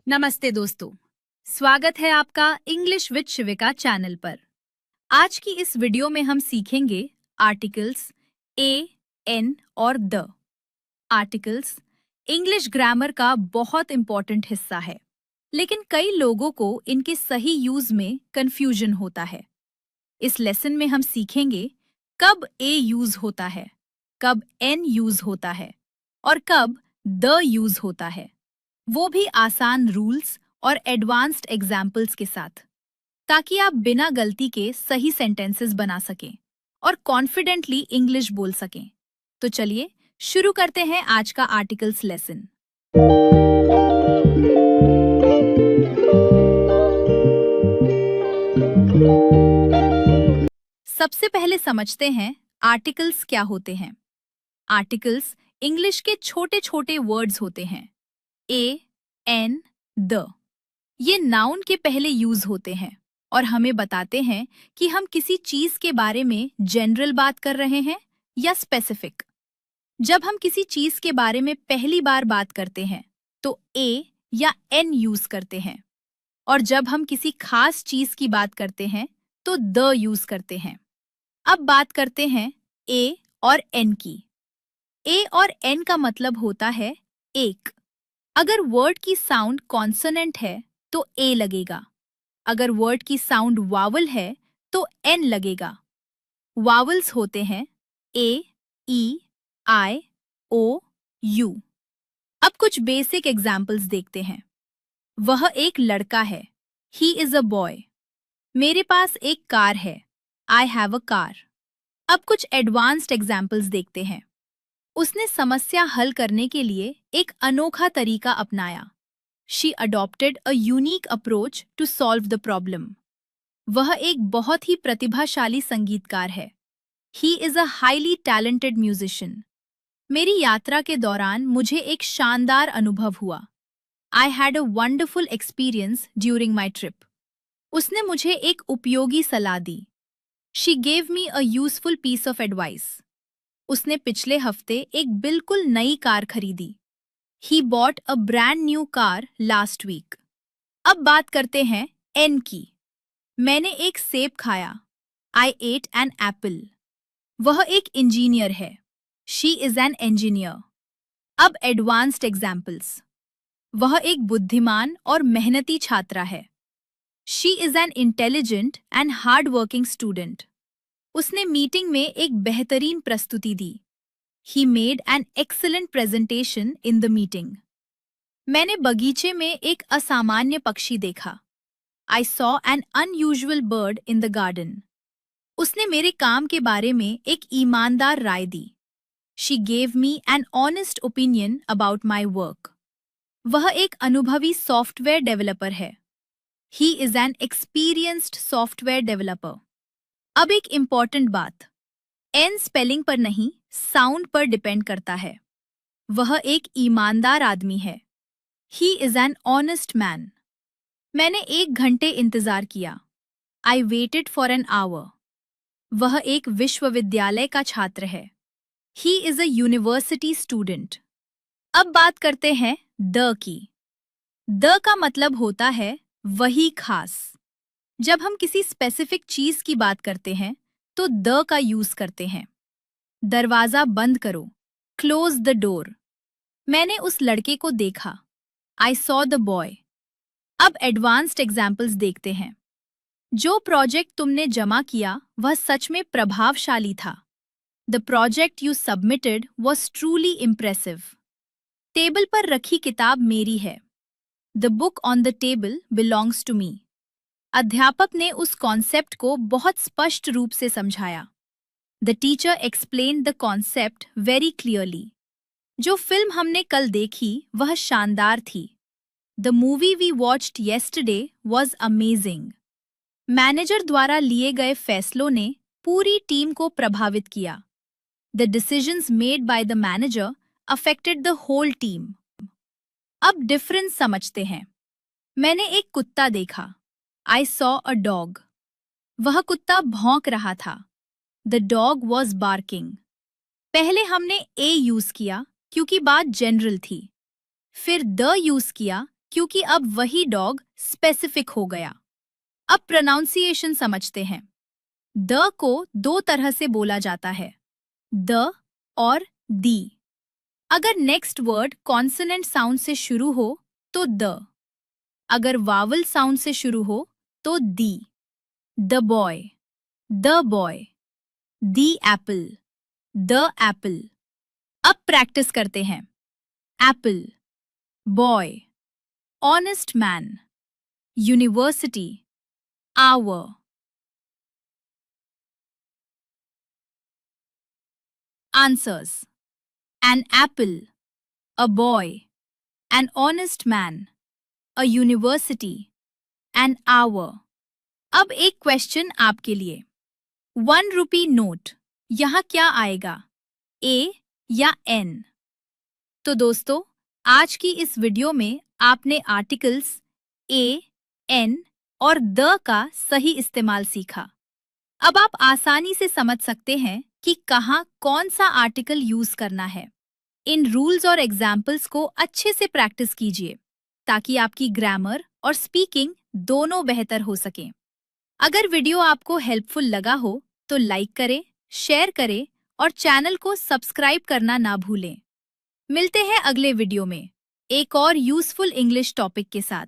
नमस्ते दोस्तों, स्वागत है आपका इंग्लिश विद शिविका चैनल पर। आज की इस वीडियो में हम सीखेंगे आर्टिकल्स ए, एन और द। आर्टिकल्स इंग्लिश ग्रामर का बहुत इंपॉर्टेंट हिस्सा है, लेकिन कई लोगों को इनके सही यूज में कंफ्यूजन होता है। इस लेसन में हम सीखेंगे कब ए यूज होता है, कब एन यूज होता है और कब द यूज होता है, वो भी आसान रूल्स और एडवांस्ड एग्जाम्पल्स के साथ, ताकि आप बिना गलती के सही सेंटेंसेस बना सकें और कॉन्फिडेंटली इंग्लिश बोल सकें। तो चलिए शुरू करते हैं आज का आर्टिकल्स लेसन। सबसे पहले समझते हैं आर्टिकल्स क्या होते हैं। आर्टिकल्स इंग्लिश के छोटे छोटे वर्ड्स होते हैं। ए, एन, द ये नाउन के पहले यूज होते हैं और हमें बताते हैं कि हम किसी चीज के बारे में जनरल बात कर रहे हैं या स्पेसिफिक। जब हम किसी चीज के बारे में पहली बार बात करते हैं तो ए या एन यूज करते हैं, और जब हम किसी खास चीज की बात करते हैं तो द यूज करते हैं। अब बात करते हैं ए और एन की। ए और एन का मतलब होता है एक। अगर वर्ड की साउंड कॉन्सोनेंट है तो ए लगेगा। अगर वर्ड की साउंड वावल है तो एन लगेगा। वावल्स होते हैं ए, ई, आई, ओ, यू। अब कुछ बेसिक एग्जाम्पल्स देखते हैं। वह एक लड़का है, ही इज अ बॉय। मेरे पास एक कार है, आई हैव अ कार। अब कुछ एडवांस्ड एग्जाम्पल्स देखते हैं। उसने समस्या हल करने के लिए एक अनोखा तरीका अपनाया। She adopted a unique approach to solve the problem. वह एक बहुत ही प्रतिभाशाली संगीतकार है। He is a highly talented musician. मेरी यात्रा के दौरान मुझे एक शानदार अनुभव हुआ। I had a wonderful experience during my trip. उसने मुझे एक उपयोगी सलाह दी। She gave me a useful piece of advice. उसने पिछले हफ्ते एक बिल्कुल नई कार खरीदी। He bought a brand new car last week. अब बात करते हैं एन की। मैंने एक सेब खाया। I ate an apple. वह एक इंजीनियर है। She is an engineer. अब एडवांस्ड एग्जाम्पल्स। वह एक बुद्धिमान और मेहनती छात्रा है। She is an intelligent and hard-working student. उसने मीटिंग में एक बेहतरीन प्रस्तुति दी। He made an excellent presentation in the meeting. मैंने बगीचे में एक असामान्य पक्षी देखा। I saw an unusual bird in the garden. उसने मेरे काम के बारे में एक ईमानदार राय दी। She gave me an honest opinion about my work. वह एक अनुभवी सॉफ्टवेयर डेवलपर है। He is an experienced software developer. अब एक इम्पॉर्टेंट बात, एन स्पेलिंग पर नहीं, साउंड पर डिपेंड करता है। वह एक ईमानदार आदमी है। He is an honest man. मैंने 1 घंटे इंतजार किया। I waited for an hour. वह एक विश्वविद्यालय का छात्र है। He is a university student. अब बात करते हैं द की। द का मतलब होता है वही खास। जब हम किसी स्पेसिफिक चीज की बात करते हैं तो द का यूज करते हैं। दरवाजा बंद करो, क्लोज द डोर। मैंने उस लड़के को देखा। I saw the boy. अब एडवांस्ड एग्जाम्पल्स देखते हैं। जो प्रोजेक्ट तुमने जमा किया वह सच में प्रभावशाली था। The project you submitted was truly impressive. Table पर रखी किताब मेरी है। The book on the table belongs to me. अध्यापक ने उस कॉन्सेप्ट को बहुत स्पष्ट रूप से समझाया। The teacher explained the concept very clearly. जो फिल्म हमने कल देखी वह शानदार थी। The movie we watched yesterday was amazing. Manager द्वारा लिए गए फैसलों ने पूरी टीम को प्रभावित किया। The decisions made by the manager affected the whole team. अब डिफरेंस समझते हैं। मैंने एक कुत्ता देखा। I saw a dog. वह कुत्ता भौंक रहा था। The dog was barking. पहले हमने ए यूज किया क्योंकि बात जनरल थी। फिर द यूज किया क्योंकि अब वही डॉग स्पेसिफिक हो गया। अब प्रोनाउंसिएशन समझते हैं। द को दो तरह से बोला जाता है, द और दी। अगर नेक्स्ट वर्ड कॉन्सोनेंट साउंड से शुरू हो तो द, अगर वावल साउंड से शुरू हो तो the. The boy, the boy, the apple, the apple. अब प्रैक्टिस करते हैं। Apple, boy, honest man, university, hour. Answers: an apple, a boy, an honest man, a university, an hour। अब एक क्वेश्चन आपके लिए। 1 रुपी नोट, यहाँ क्या आएगा, ए या एन? तो दोस्तों, आज की इस वीडियो में आपने आर्टिकल्स ए, एन और द का सही इस्तेमाल सीखा। अब आप आसानी से समझ सकते हैं कि कहाँ कौन सा आर्टिकल यूज करना है। इन रूल्स और एग्जाम्पल्स को अच्छे से प्रैक्टिस कीजिए ताकि आपकी ग्रामर और स्पीकिंग दोनों बेहतर हो सकें। अगर वीडियो आपको हेल्पफुल लगा हो तो लाइक करें, शेयर करें और चैनल को सब्सक्राइब करना ना भूलें। मिलते हैं अगले वीडियो में एक और यूजफुल इंग्लिश टॉपिक के साथ।